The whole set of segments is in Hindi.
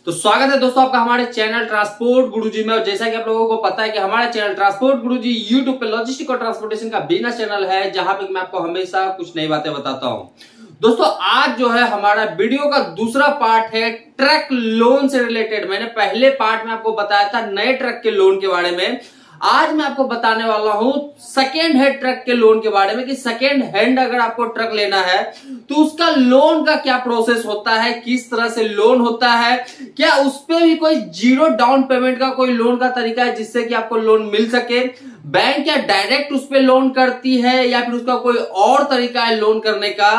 तो स्वागत है दोस्तों आपका हमारे चैनल ट्रांसपोर्ट गुरुजी में। और जैसा कि आप लोगों को पता है कि हमारा चैनल ट्रांसपोर्ट गुरुजी यूट्यूब पे लॉजिस्टिक और ट्रांसपोर्टेशन का बिजनेस चैनल है, जहां पे मैं आपको हमेशा कुछ नई बातें बताता हूं। दोस्तों आज जो है हमारा वीडियो का दूसरा पार्ट है ट्रक लोन से रिलेटेड। मैंने पहले पार्ट में आपको बताया था नए ट्रक के लोन के बारे में। आज मैं आपको बताने वाला हूं सेकेंड हैंड ट्रक के लोन के बारे में कि सेकेंड हैंड अगर आपको ट्रक लेना है तो उसका लोन का क्या प्रोसेस होता है, किस तरह से लोन होता है, क्या उस पे भी कोई जीरो डाउन पेमेंट का कोई लोन का तरीका है जिससे कि आपको लोन मिल सके, बैंक क्या डायरेक्ट उस पे लोन करती है या फिर उसका कोई और तरीका है लोन करने का।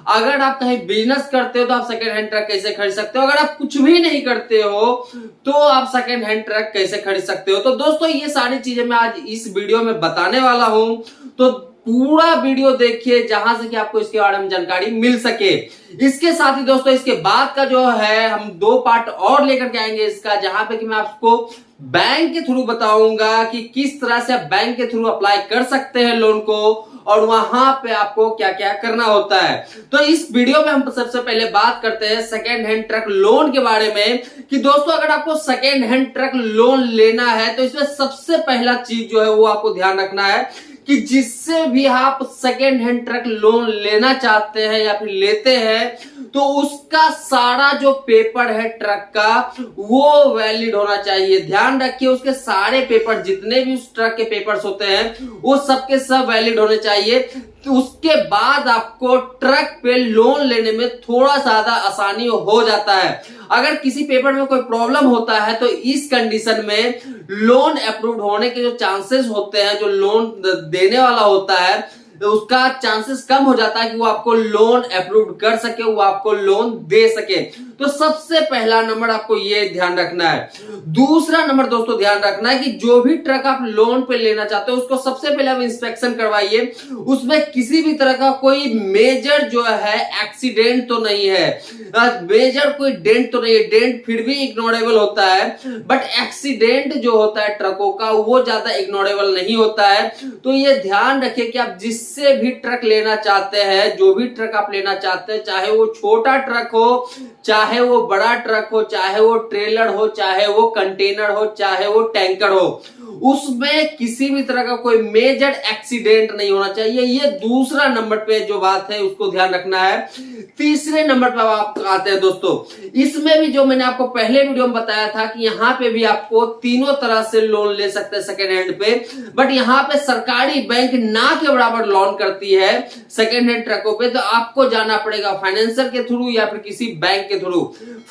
अगर आप कहीं बिजनेस करते हो तो आप सेकेंड हैंड ट्रक कैसे खरीद सकते हो, अगर आप कुछ भी नहीं करते हो तो आप सेकेंड हैंड ट्रक कैसे खरीद सकते हो। तो दोस्तों ये सारी चीजें मैं आज इस वीडियो में बताने वाला हूं, तो पूरा वीडियो देखिए जहां से कि आपको इसके बारे में जानकारी मिल सके। इसके साथ ही दोस्तों इसके बाद का जो है हम दो पार्ट और लेकर के आएंगे इसका, जहां पे कि मैं आपको बैंक के थ्रू बताऊंगा कि किस तरह से आप बैंक के थ्रू अप्लाई कर सकते हैं लोन को और वहां पे आपको क्या क्या करना होता है। तो इस वीडियो में हम सबसे पहले बात करते हैं सेकेंड हैंड ट्रक लोन के बारे में कि दोस्तों अगर आपको सेकेंड हैंड ट्रक लोन लेना है तो इसमें सबसे पहला चीज जो है वो आपको ध्यान रखना है कि जिससे भी आप सेकेंड हैंड ट्रक लोन लेना चाहते हैं या फिर लेते हैं तो उसका सारा जो पेपर है ट्रक का वो वैलिड होना चाहिए। ध्यान रखिए उसके सारे पेपर जितने भी उस ट्रक के पेपर्स होते हैं वो सबके सब वैलिड होने चाहिए। तो उसके बाद आपको ट्रक पे लोन लेने में थोड़ा ज्यादा आसानी हो जाता है। अगर किसी पेपर में कोई प्रॉब्लम होता है तो इस कंडीशन में लोन अप्रूव होने के जो चांसेस होते हैं, जो लोन देने वाला होता है तो उसका चांसेस कम हो जाता है कि वो आपको लोन अप्रूव कर सके, वो आपको लोन दे सके। तो सबसे पहला नंबर आपको ये ध्यान रखना है। दूसरा नंबर दोस्तों ध्यान रखना है कि जो भी ट्रक आप लोन पे लेना चाहते हो उसको सबसे पहले आप इंस्पेक्शन करवाइए, उसमें किसी भी तरह का कोई मेजर जो है एक्सीडेंट तो नहीं है, मेजर कोई डेंट तो नहीं है। डेंट फिर भी इग्नोरेबल होता है बट एक्सीडेंट जो होता है ट्रकों का वो ज्यादा इग्नोरेबल नहीं होता है। तो ये ध्यान रखिए कि आप जिससे भी ट्रक लेना चाहते हैं, जो भी ट्रक आप लेना चाहते हैं, चाहे वो छोटा ट्रक हो, चाहे वो बड़ा ट्रक हो, चाहे वो ट्रेलर हो, चाहे वो कंटेनर हो, चाहे वो टैंकर हो, उसमें किसी भी तरह का कोई मेजर एक्सीडेंट नहीं होना चाहिए। ये दूसरा नंबर पे जो बात है उसको ध्यान रखना है। तीसरे नंबर पर आप आते हैं दोस्तों, इसमें भी जो मैंने आपको पहले वीडियो में बताया था कि यहाँ पे भी आपको तीनों तरह से लोन ले सकते हैं सेकेंड हैंड पे, बट यहाँ पे सरकारी बैंक ना के बराबर लोन करती है सेकेंड हैंड ट्रकों पे। तो आपको जाना पड़ेगा फाइनेंसर के थ्रू या फिर किसी बैंक के थ्रू।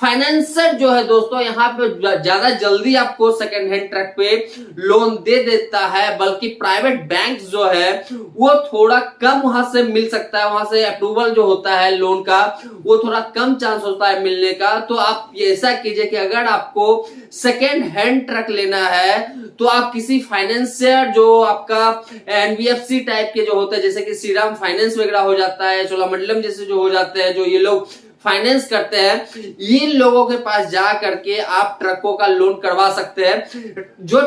फाइनेंसर जो है दोस्तों यहाँ पे ज्यादा जल्दी आपको सेकेंड हैंड ट्रक पे लोन दे देता है, बल्कि प्राइवेट बैंक जो है वो थोड़ा कम वहां से मिल सकता है, वहां से अप्रूवल जो होता है लोन का वो थोड़ा कम चांस होता है मिलने का। तो आप ऐसा कीजिए कि अगर आपको सेकेंड हैंड ट्रक लेना है तो आप किसी फाइनेंसियर जो आपका एनबीएफसी टाइप के जो होते हैं, जैसे कि श्रीराम फाइनेंस वगैरह हो जाता है, चोलामंडलम जैसे जो हो जाते हैं, जो ये लोग फाइनेंस करते हैं, इन लोगों के पास जा करके आप ट्रकों का लोन करवा सकते हैं। जो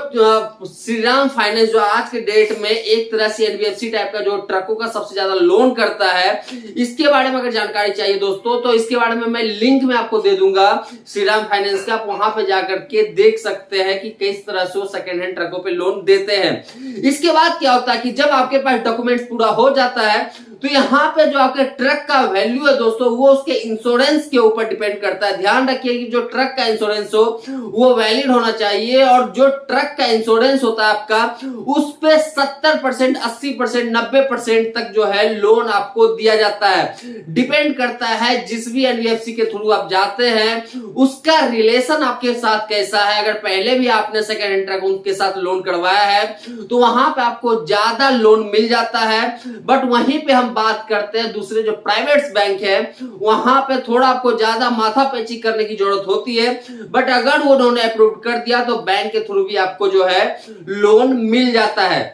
श्रीराम फाइनेंस जो आज के डेट में एक तरह से एनबीएफसी टाइप का जो ट्रकों का सबसे ज्यादा लोन करता है, इसके बारे में अगर जानकारी चाहिए दोस्तों तो इसके बारे में मैं लिंक में आपको दे दूंगा श्रीराम फाइनेंस का। आप वहां पे जाकर के देख सकते हैं कि किस तरह से वो सेकेंड हैंड ट्रकों पे लोन देते हैं। इसके बाद क्या होता है कि जब आपके पास डॉक्यूमेंट्स पूरा हो जाता है तो यहाँ पे जो आपके ट्रक का वैल्यू है दोस्तों वो उसके इंश्योरेंस के ऊपर डिपेंड करता है। ध्यान रखिए कि जो ट्रक का इंश्योरेंस हो वो वैलिड होना चाहिए, और जो ट्रक का इंश्योरेंस होता है आपका उस पे 70%, 80%, 90% तक जो है लोन आपको दिया जाता है। डिपेंड करता है जिस भी एनबीएफसी के थ्रू आप जाते हैं उसका रिलेशन आपके साथ कैसा है। अगर पहले भी आपने सेकेंड हैंड ट्रक उनके साथ लोन करवाया है तो वहां पे आपको ज्यादा लोन मिल जाता है। बट वहीं पे हम बात करते हैं दूसरे जो प्राइवेट बैंक है, वहां पे थोड़ा आपको ज्यादा माथापैची करने की जरूरत होती है, बट अगर वो उन्होंने अप्रूव कर दिया तो बैंक के थ्रू भी आपको जो है लोन मिल जाता है।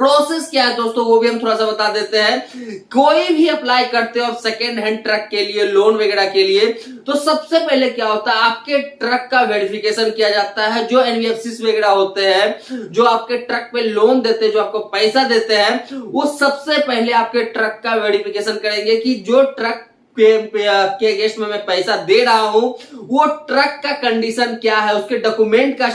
प्रोसेस क्या है दोस्तों वो भी हम थोड़ा सा बता देते हैं। कोई भी अप्लाई करते हो आप सेकेंड हैंड ट्रक के लिए, लोन वगैरह के लिए, तो सबसे पहले क्या होता है आपके ट्रक का वेरिफिकेशन किया जाता है। जो एनबीएफसी वगैरह होते हैं जो आपके ट्रक पे लोन देते हैं, जो आपको पैसा देते हैं, वो सबसे पहले आपके ट्रक का वेरिफिकेशन करेंगे कि जो ट्रक के अगेंस्ट में मैं पैसा दे रहा हूं, वो ट्रक का कंडीशन क्या है, उसके डॉक्यूमेंट का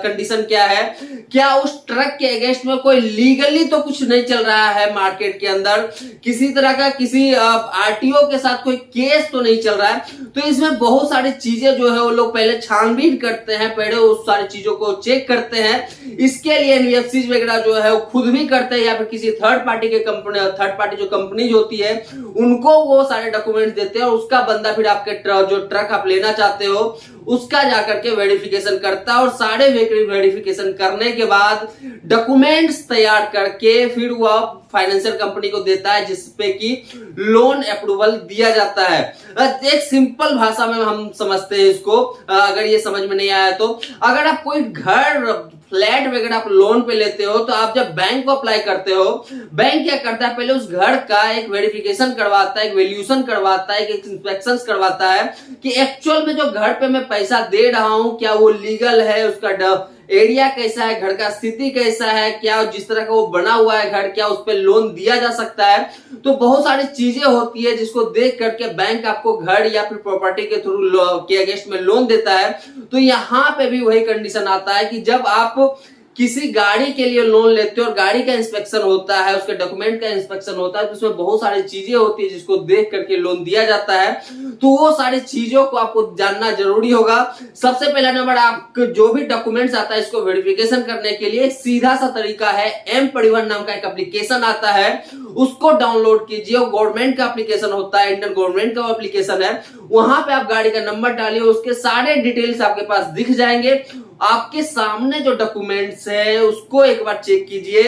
कंडीशन क्या है, क्या उस ट्रक के अगेंस्ट में कोई लीगली तो कुछ नहीं चल रहा है मार्केट के अंदर, किसी तरह का किसी आरटीओ के साथ कोई केस तो नहीं चल रहा है। तो इसमें बहुत सारी चीजें जो है वो लोग पहले छानबीन करते हैं, पहले उस सारी चीजों को चेक करते हैं। इसके लिए एनबीएफसी वगैरह जो है वो खुद भी करते हैं या फिर किसी थर्ड पार्टी जो कंपनी होती है उनको वो सारे डॉक्यूमेंट देते हैं, और उसका बंदा फिर आपके जो ट्रक आप लेना चाहते हो उसका जाकर के वेरिफिकेशन करता है, और सारे वेरिफिकेशन करने के बाद डॉक्यूमेंट्स तैयार करके फिर वह फाइनेंशियल कंपनी को देता है, जिसपे कि लोन अप्रूवल दिया जाता है। एक सिंपल भाषा में हम समझते हैं इसको, अगर ये समझ में नहीं आया तो, अगर आप कोई घर फ्लैट वगैरह आप लोन पे लेते हो तो आप जब बैंक को अप्लाई करते हो, बैंक क्या करता है, पहले उस घर का एक वेरिफिकेशन करवाता है, एक वैल्यूएशन करवाता है, एक इंस्पेक्शन करवाता है कि एक्चुअल में जो घर पे मैं पैसा दे रहा हूं क्या वो लीगल है, उसका एरिया कैसा है, घर का स्थिति कैसा है, क्या जिस तरह का वो बना हुआ है घर, क्या उस पर लोन दिया जा सकता है। तो बहुत सारी चीजें होती है जिसको देख करके बैंक आपको घर या फिर प्रॉपर्टी के थ्रू के अगेंस्ट में लोन देता है। तो यहाँ पे भी वही कंडीशन आता है कि जब आप किसी गाड़ी के लिए लोन लेते हो और गाड़ी का इंस्पेक्शन होता है, उसके डॉक्यूमेंट का इंस्पेक्शन होता है, तो उसमें बहुत सारी चीजें होती है जिसको देख करके लोन दिया जाता है। तो वो सारी चीजों को आपको जानना जरूरी होगा। सबसे पहला नंबर, आप जो भी डॉक्यूमेंट्स आता है इसको वेरिफिकेशन करने के लिए सीधा सा तरीका है, एम परिवहन नाम का एक एप्लीकेशन आता है, उसको डाउनलोड कीजिए। वो गवर्नमेंट का एप्लीकेशन होता है, इंडियन गवर्नमेंट का एप्लीकेशन है। वहां पे आप गाड़ी का नंबर डालिए, उसके सारे डिटेल्स आपके पास दिख जाएंगे। आपके सामने जो डॉक्यूमेंट्स है उसको एक बार चेक कीजिए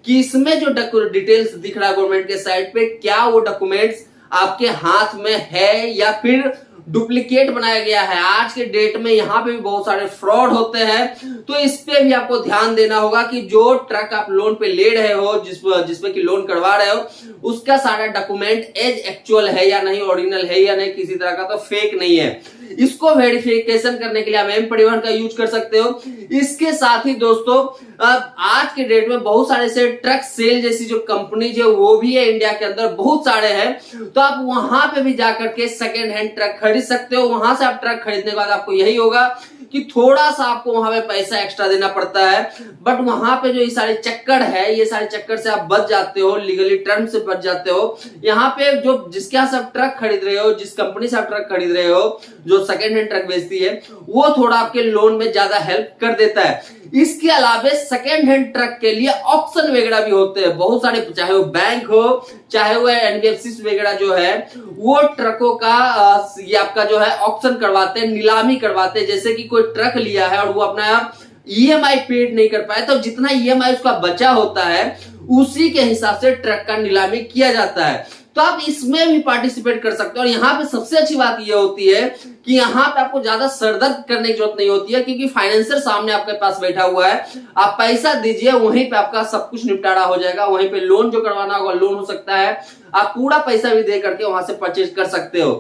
कि इसमें जो डिटेल्स दिख रहा है गवर्नमेंट के साइट पे, क्या वो डॉक्यूमेंट्स आपके हाथ में है या फिर डुप्लीकेट बनाया गया है। आज के डेट में यहाँ पे भी बहुत सारे फ्रॉड होते हैं, तो इस पे भी आपको ध्यान देना होगा कि जो ट्रक आप लोन पे ले रहे हो, जिसमें कि लोन करवा रहे हो, उसका सारा डॉक्यूमेंट एज एक्चुअल है या नहीं, ओरिजिनल है या नहीं, किसी तरह का तो फेक नहीं है। इसको वेरिफिकेशन करने के लिए आप एम परिवहन का यूज कर सकते हो। इसके साथ ही दोस्तों आज के डेट में बहुत सारे से ट्रक सेल जैसी जो कंपनी जो वो भी है इंडिया के अंदर, बहुत सारे हैं। तो आप वहां पे भी जाकर के सेकेंड हैंड ट्रक खरीद सकते हो। वहां से आप ट्रक खरीदने के बाद आपको यही होगा कि थोड़ा सा आपको वहां पे पैसा एक्स्ट्रा देना पड़ता है, बट वहां पे जो ये सारे चक्कर है, ये सारे चक्कर से आप बच जाते हो, लीगली टर्म से बच जाते हो। यहाँ पे जो जिसके यहाँ से आप ट्रक खरीद रहे हो, जिस कंपनी से आप ट्रक खरीद रहे हो, जो सेकेंड हैंड ट्रक बेचती है, वो थोड़ा आपके लोन में ज्यादा हेल्प कर देता है। इसके अलावा सेकेंड हैंड ट्रक के लिए ऑक्शन वगैरह भी होते हैं बहुत सारे, चाहे वो बैंक हो, चाहे वो एनबीएफसी वगैरह जो है, वो ट्रकों का ये आपका जो है ऑक्शन करवाते हैं, नीलामी करवाते हैं। जैसे कि कोई ट्रक लिया है और वो अपना ईएमआई पेड नहीं कर पाए, तो जितना ईएमआई उसका बचा होता है उसी के हिसाब से ट्रक का नीलामी किया जाता है। तो आप इसमें भी पार्टिसिपेट कर सकते हो। और यहाँ पे सबसे अच्छी बात यह होती है कि यहाँ पे आपको ज्यादा सरदर्द करने की जरूरत नहीं होती है, क्योंकि फाइनेंसर सामने आपके पास बैठा हुआ है। आप पैसा दीजिए, वहीं पे आपका सब कुछ निपटारा हो जाएगा। वहीं पे लोन जो करवाना होगा लोन हो सकता है, आप पूरा पैसा भी दे करके वहां से परचेज कर सकते हो।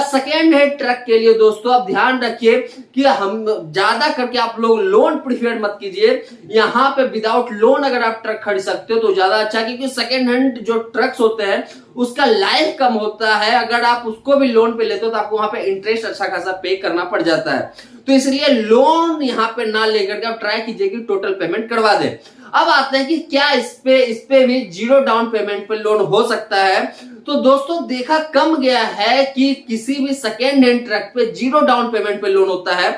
सेकेंड हैंड ट्रक के लिए दोस्तों आप ध्यान रखिए कि हम ज्यादा करके आप लोग लोन प्रिफर मत कीजिए। यहाँ पे विदाउट लोन अगर आप ट्रक खरीद सकते हो तो ज्यादा अच्छा, क्योंकि सेकेंड हैंड जो ट्रक्स होते हैं उसका लाइफ कम होता है। अगर आप उसको भी लोन पे लेते हो तो आपको वहां पे इंटरेस्ट अच्छा खासा पे करना पड़ जाता है। तो इसलिए लोन यहाँ पे ना लेकर के आप ट्राई कीजिए कि टोटल पेमेंट करवा दे। अब आते हैं कि क्या इस पे भी जीरो डाउन पेमेंट पे लोन हो सकता है। तो दोस्तों देखा कम गया है कि किसी भी सेकेंड हैंड ट्रक पे जीरो डाउन पेमेंट पे लोन होता है।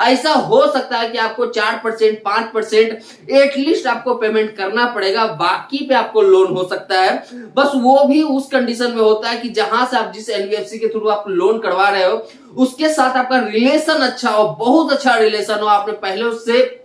ऐसा हो सकता है कि आपको 4%, 5% एटलीस्ट आपको पेमेंट करना पड़ेगा, बाकी पे आपको लोन हो सकता है। बस वो भी उस कंडीशन में होता है कि जहां से आप जिस एनबीएफसी के थ्रू आप लोन करवा रहे हो उसके साथ आपका रिलेशन अच्छा हो, बहुत अच्छा रिलेशन हो, आपने पहले उससे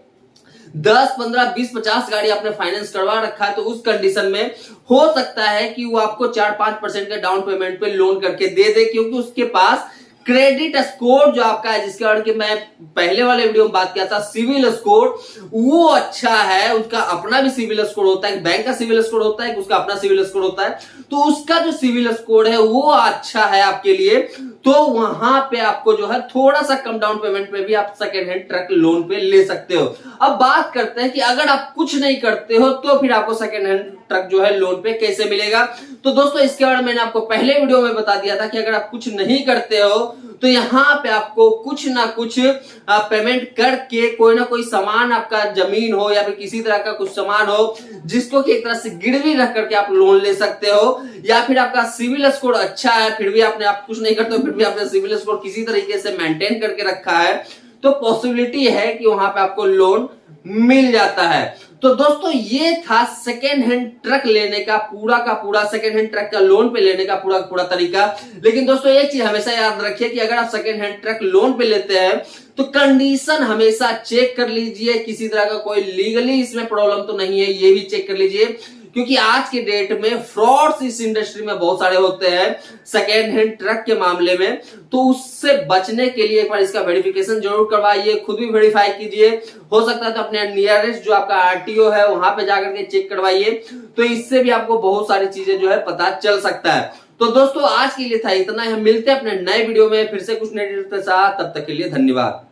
10, 15, 20, 50 गाड़ी आपने फाइनेंस करवा रखा है, तो उस कंडीशन में हो सकता है कि वो आपको 4-5% के डाउन पेमेंट पे लोन करके दे दे, क्योंकि उसके पास क्रेडिट स्कोर जो आपका है, जिसके कारण कि मैं पहले वाले वीडियो में बात किया था, सिविल स्कोर वो अच्छा है। उसका अपना भी सिविल स्कोर होता है, बैंक का सिविल स्कोर होता है, उसका अपना सिविल स्कोर होता है। तो उसका जो सिविल स्कोर है वो अच्छा है आपके लिए, तो वहां पे आपको जो है थोड़ा सा कम डाउन पेमेंट पे भी आप सेकेंड हैंड ट्रक लोन पे ले सकते हो। अब बात करते हैं कि अगर आप कुछ नहीं करते हो तो फिर आपको सेकेंड हैंड ट्रक जो है लोन पे कैसे मिलेगा। तो दोस्तों इसके बारे में मैंने आपको पहले वीडियो में बता दिया था कि अगर आप कुछ नहीं करते हो तो यहाँ पे आपको कुछ ना कुछ पेमेंट करके कोई ना कोई सामान, आपका जमीन हो या फिर किसी तरह का कुछ सामान हो जिसको कि एक तरह से गिरवी रख करके आप लोन ले सकते हो, या फिर आपका सिविल स्कोर अच्छा है फिर भी आप कुछ नहीं करते हो फिर भी आपने सिविल स्कोर किसी तरीके से मेंटेन करके रखा है, तो पॉसिबिलिटी है कि वहां पे आपको लोन मिल जाता है। तो दोस्तों ये था सेकेंड हैंड ट्रक लेने का पूरा सेकेंड हैंड ट्रक का लोन पे लेने का पूरा तरीका। लेकिन दोस्तों एक चीज हमेशा याद रखिए कि अगर आप सेकेंड हैंड ट्रक लोन पे लेते हैं तो कंडीशन हमेशा चेक कर लीजिए, किसी तरह का कोई लीगली इसमें प्रॉब्लम तो नहीं है ये भी चेक कर लीजिए, क्योंकि आज के डेट में फ्रॉड्स इस इंडस्ट्री में बहुत सारे होते हैं सेकेंड हैंड ट्रक के मामले में। तो उससे बचने के लिए एक बार इसका वेरिफिकेशन जरूर करवाइए, खुद भी वेरीफाई कीजिए, हो सकता है तो अपने नियरेस्ट जो आपका आरटीओ है वहां पे जाकर के चेक करवाइए, तो इससे भी आपको बहुत सारी चीजें जो है पता चल सकता है। तो दोस्तों आज के लिए था इतना ही, हम मिलते हैं अपने नए वीडियो में फिर से कुछ नए डिटेल्स के साथ, तब तक के लिए धन्यवाद।